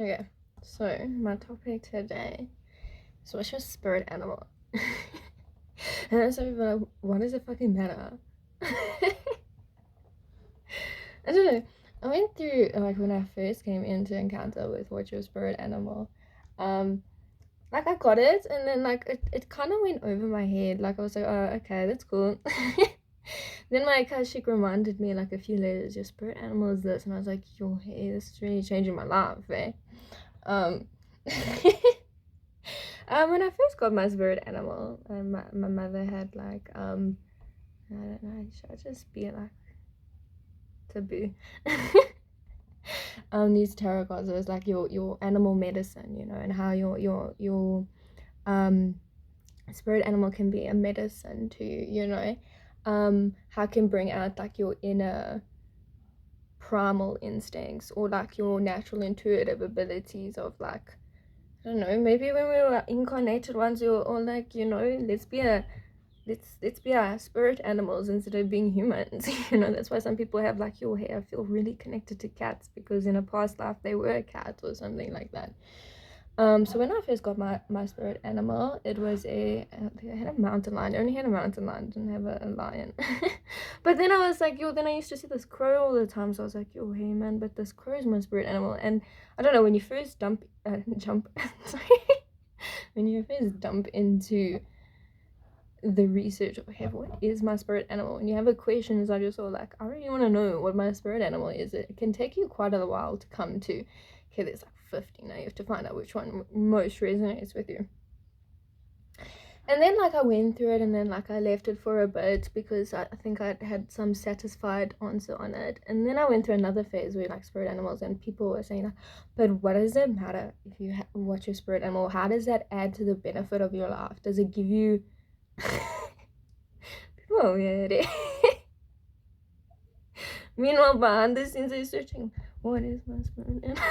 Okay, so my topic today is what's your spirit animal? And then some people are like, what does it fucking matter? I don't know. I went through like when I first came into encounter with what's your spirit animal. Um, like I got it, and then like it kind of went over my head. Like I was like, oh, okay, that's cool. Then my Akashic reminded me like a few letters, your spirit animal is this, and I was like, yo, hey, this is really changing my life, eh? Um, when I first got my spirit animal, my mother had like I don't know, should I just be like taboo? These tarot cards, it was like your animal medicine, you know, and how your um spirit animal can be a medicine to you, you know, how it can bring out like your inner primal instincts or like your natural intuitive abilities of like I don't know, maybe when we were incarnated ones or like, you know, let's be our spirit animals instead of being humans. You know, that's why some people have like your hair feel really connected to cats because in a past life they were a cat or something like that. So when I first got my spirit animal, it was I had a mountain lion. I only had a mountain lion, didn't have a lion. But then I was like, yo, then I used to see this crow all the time. So I was like, yo, hey man, but this crow is my spirit animal. And I don't know, when you first jump, sorry, when you first jump into the research of, okay, what is my spirit animal? And you have a question, is I just sort of like, I really want to know what my spirit animal is. It can take you quite a while to come to, okay, there's like 50 now, you have to find out which one most resonates with you. And then like I went through it and then like I left it for a bit because I think I had some satisfied answer on it. And then I went through another phase where like spirit animals and people were saying like, but what does it matter if you watch your spirit animal? How does that add to the benefit of your life? Does it give you oh yeah. Meanwhile behind the scenes they're searching, what is my spirit animal?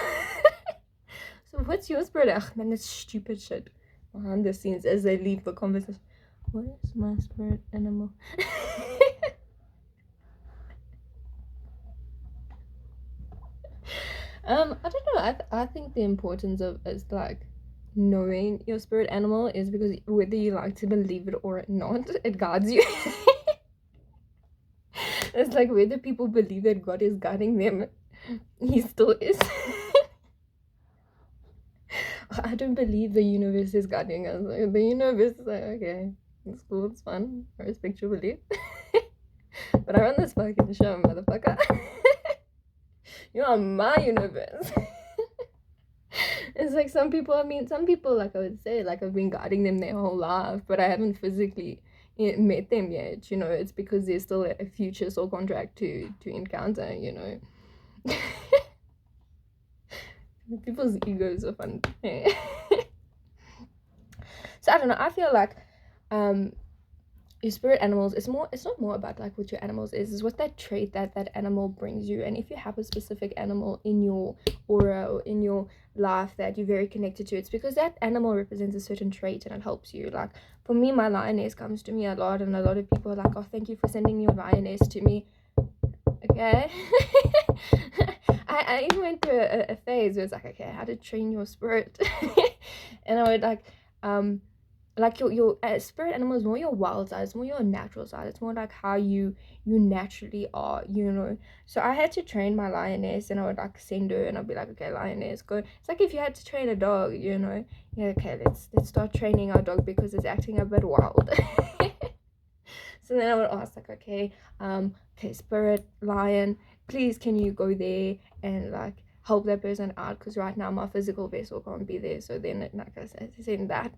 So what's your spirit? Ugh man, that's stupid shit. Behind the scenes as they leave the conversation. What is my spirit animal? I don't know. I think the importance of is like knowing your spirit animal is because whether you like to believe it or not, it guides you. It's like whether people believe that God is guiding them, he still is. I don't believe the universe is guiding us. The universe is like, okay, it's cool, it's fun. I respect your belief. But I run this fucking show, motherfucker. You are my universe. It's like some people, like I would say, like I've been guiding them their whole life, but I haven't physically met them yet, you know. It's because there's still a future soul contract to encounter, you know. People's egos are fun. So I don't know, I feel like your spirit animals, it's not more about like what your animals is what that trait that animal brings you. And if you have a specific animal in your aura or in your life that you're very connected to, it's because that animal represents a certain trait and it helps you. Like for me, my lioness comes to me a lot, and a lot of people are like, oh, thank you for sending your lioness to me. Okay. I even went through a phase where it's like, okay, how to train your spirit. And I would like your spirit animal is more your wild side, it's more your natural side, it's more like how you naturally are, you know. So I had to train my lioness, and I would like send her and I'd be like, okay, lioness, go. It's like if you had to train a dog, you know. Yeah, okay, let's start training our dog because it's acting a bit wild. So then I would ask like, okay, okay, spirit lion, please can you go there and like help that person out, because right now my physical vessel can't be there. So then like I said, send that.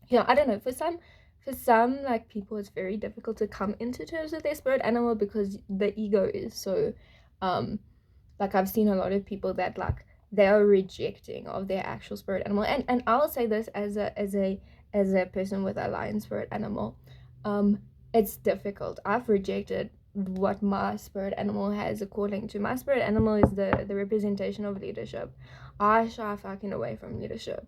Yeah, I don't know, for some like people it's very difficult to come into terms with their spirit animal because the ego is so like I've seen a lot of people that like they are rejecting of their actual spirit animal. And I'll say this as a person with a lion spirit animal, it's difficult. I've rejected what my spirit animal has. According to my spirit animal is the representation of leadership. I shy fucking away from leadership.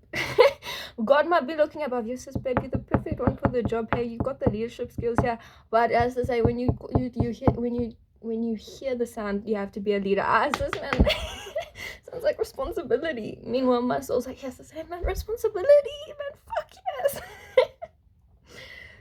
God might be looking above you, sis, baby, the perfect one for the job. Hey, you got the leadership skills here. But as I say, when you hit, when you when you hear the sound, you have to be a leader. I says, man, sounds like responsibility. Meanwhile, my soul's like, yes, I said, man, responsibility, man, fuck yes.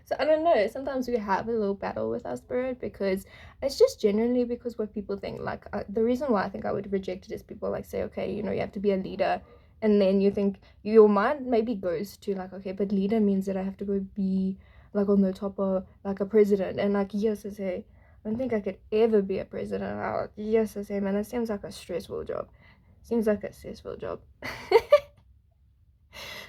So I don't know, sometimes we have a little battle with our spirit, because it's just genuinely because what people think. Like, the reason why I think I would reject it is people like say, okay, you know, you have to be a leader, and then you think your mind maybe goes to like, okay, but leader means that I have to go be like on the top of like a president, and like, yes, I say, I don't think I could ever be a president. Yes, I say, man, that seems like a stressful job. Seems like a stressful job.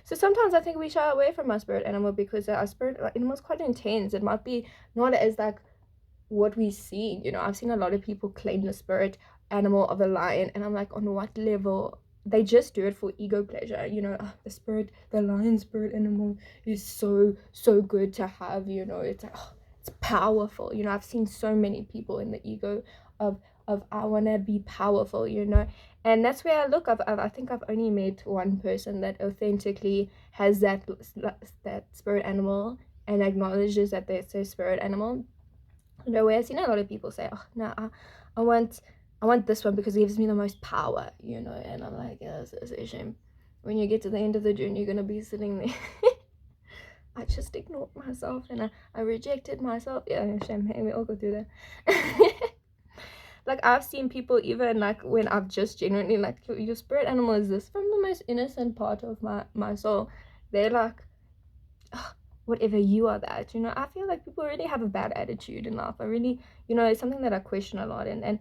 So sometimes I think we shy away from our spirit animal because our spirit animal is quite intense. It might be not as like what we see. You know, I've seen a lot of people claim the spirit animal of a lion, and I'm like, on what level? They just do it for ego pleasure. You know, the lion spirit animal is so good to have. You know, it's like, oh, it's powerful. You know, I've seen so many people in the ego of I want to be powerful. You know, and that's where I look. I think I've only met one person that authentically has that spirit animal and acknowledges that they're their spirit animal. No way. I've seen a lot of people say, oh no, I want this one because it gives me the most power, you know. And I'm like, yeah, it's a shame. When you get to the end of the journey, you're gonna be sitting there. I just ignored myself, and I rejected myself. Yeah, shame. Hey, we all go through that. Like, I've seen people, even like when I've just genuinely like, your spirit animal is this, from the most innocent part of my soul. They're like, oh, whatever, you are that. You know, I feel like people really have a bad attitude in life. I really, you know, it's something that I question a lot. And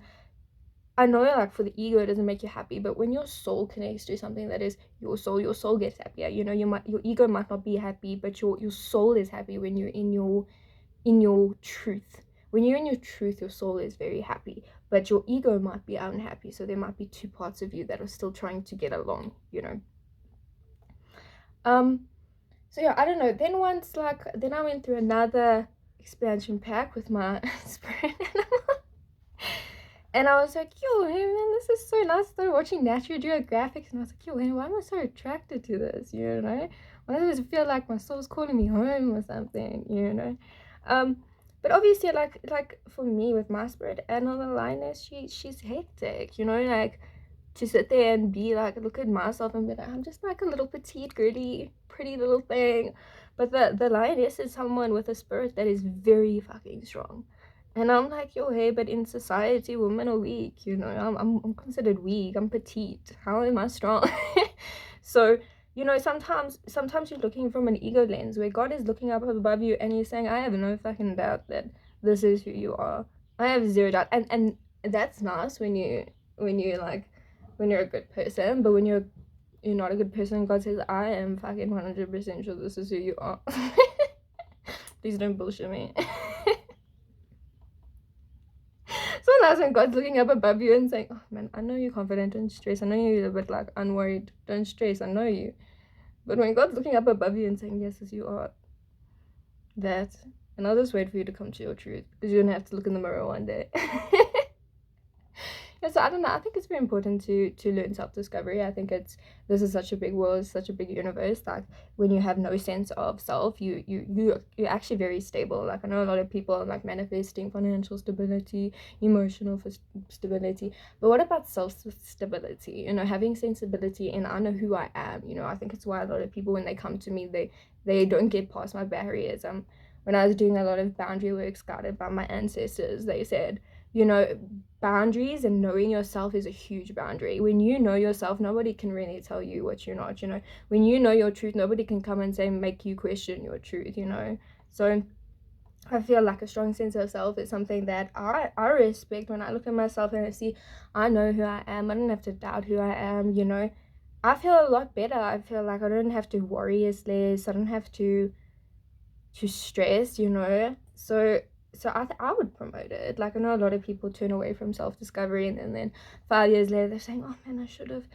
I know, like, for the ego, it doesn't make you happy, but when your soul connects to something that is your soul gets happier. You know, your ego might not be happy, but your soul is happy when you're in your truth. When you're in your truth, your soul is very happy, but your ego might be unhappy. So there might be two parts of you that are still trying to get along, you know. So yeah, I don't know. Then I went through another expansion pack with my spirit animal. And I was like, yo, hey man, this is so nice. I started watching National Geographic, and I was like, yo, hey, why am I so attracted to this, you know? Why does it feel like my soul's calling me home or something, you know? But obviously, like for me with my spirit animal, the lioness, she's hectic, you know, like, to sit there and be like, look at myself and be like, I'm just like a little petite, girly, pretty little thing. But the lioness is someone with a spirit that is very fucking strong. And I'm like, yo, hey, but in society, women are weak, you know. I'm considered weak. I'm petite. How am I strong? So, you know, sometimes you're looking from an ego lens where God is looking up above you and he's saying, I have no fucking doubt that this is who you are. I have zero doubt. And that's nice when you like, when you're a good person, but when you're not a good person, God says, I am fucking 100% sure this is who you are. Please don't bullshit me. So nice when God's looking up above you and saying, oh man, I know you're confident, don't stress. I know you're a bit like unworried, don't stress, I know you. But when God's looking up above you and saying, yes, as you are, that, and I'll just wait for you to come to your truth, because you're gonna have to look in the mirror one day. Yeah, so I don't know. I think it's very important to learn self-discovery. I think this is such a big world, such a big universe. Like, when you have no sense of self, you're actually very stable. Like, I know a lot of people are like manifesting financial stability, emotional stability, but what about self-stability? You know, having sensibility, and I know who I am. You know, I think it's why a lot of people, when they come to me, they don't get past my barriers. When I was doing a lot of boundary work guided by my ancestors, they said, you know, boundaries and knowing yourself is a huge boundary. When you know yourself, nobody can really tell you what you're not, you know. When you know your truth, nobody can come and say, make you question your truth, you know. So I feel like a strong sense of self is something that I respect. When I look at myself and I see, I know who I am, I don't have to doubt who I am, you know. I feel a lot better. I feel like I don't have to worry as less. I don't have to stress, you know. So I would promote it. Like, I know a lot of people turn away from self-discovery, and then 5 years later they're saying, oh man, I should have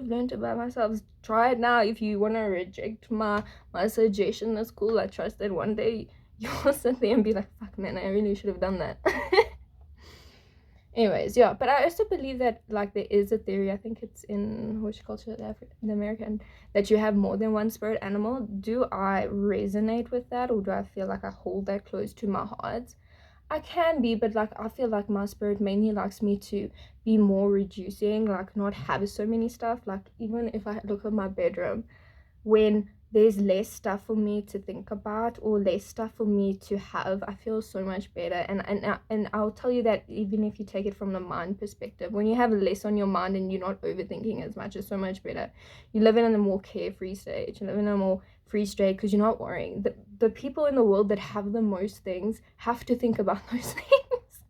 learned about myself. Try it now. If you want to reject my suggestion, that's cool. I trust that one day you'll sit there and be like, fuck man, I really should have done that. Anyways, yeah, but I also believe that, like, there is a theory, I think it's in horticulture, the American, that you have more than one spirit animal. Do I resonate with that, or do I feel like I hold that close to my heart? I can be, but like I feel like my spirit mainly likes me to be more reducing, like not have so many stuff. Like even if I look at my bedroom, when there's less stuff for me to think about or less stuff for me to have, I feel so much better. And I'll tell you that even if you take it from the mind perspective, when you have less on your mind and you're not overthinking as much, it's so much better. You live in a more carefree stage. You live in a more free state because you're not worrying. The people in the world that have the most things have to think about those things.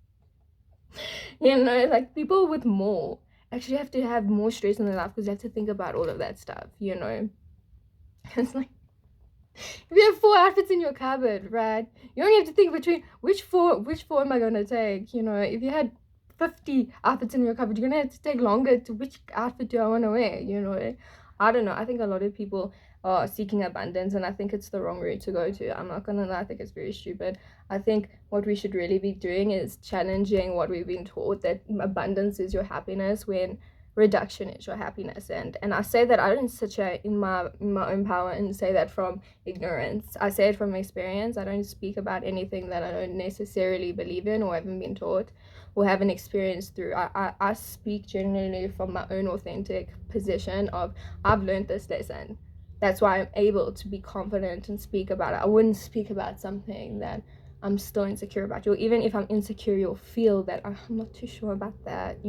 Like people with more actually have to have more stress in their life because they have to think about all of that stuff. It's like if you have 4 outfits in your cupboard, right? You only have to think between which four am I gonna take? If you had 50 outfits in your cupboard, you're gonna have to take longer to which outfit do I wanna wear? I don't know. I think a lot of people are seeking abundance and I think it's the wrong route to go to. I'm not gonna lie, I think it's very stupid. I think what we should really be doing is challenging what we've been taught that abundance is your happiness when reduction is your happiness. And I say that I don't sit here in my own power and say that from ignorance. I say it from experience. I don't speak about anything that I don't necessarily believe in or haven't been taught or haven't experienced through. I speak genuinely from my own authentic position of I've learned this lesson. That's why I'm able to be confident and speak about it. I wouldn't speak about something that I'm still insecure about. Even if I'm insecure, you'll feel that I'm not too sure about that.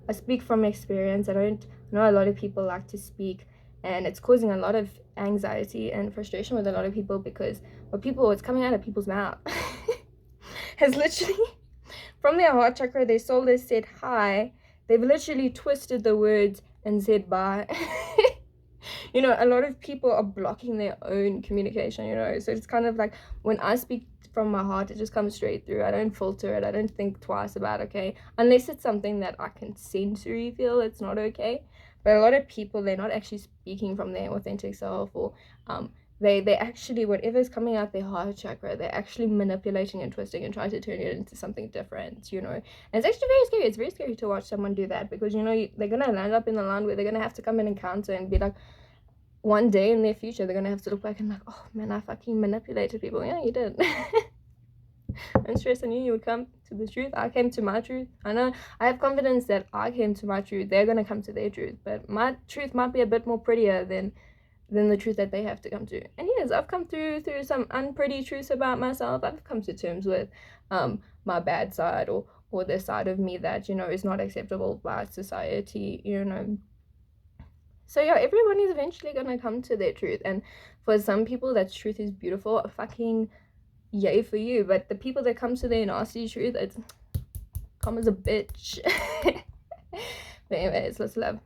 I speak from experience. I know a lot of people like to speak, and it's causing a lot of anxiety and frustration with a lot of people because what's coming out of people's mouth has literally, from their heart chakra, their soul has said hi. They've literally twisted the words and said bye. A lot of people are blocking their own communication. So it's kind of like when I speak from my heart, it just comes straight through. I don't filter it. I don't think twice about okay, unless it's something that I can sensory feel it's not okay. But a lot of people, they're not actually speaking from their authentic self, or they actually, whatever's coming out their heart chakra, they're actually manipulating and twisting and trying to turn it into something different. And it's actually very scary. It's very scary to watch someone do that because they're gonna land up in the land where they're gonna have to come and encounter and be like, one day in their future they're gonna have to look back and like, oh man, I fucking manipulated people. Yeah, you did. I'm stressed. I knew you would come to the truth. I came to my truth. I know I have confidence that I came to my truth. They're gonna come to their truth, but my truth might be a bit more prettier than the truth that they have to come to. And yes, I've come through some unpretty truths about myself. I've come to terms with my bad side or the side of me that is not acceptable by society. So yeah, everyone is eventually gonna come to their truth, and for some people that truth is beautiful. Fucking yay for you. But the people that come to their nasty truth, it's come as a bitch. But anyways, let's love.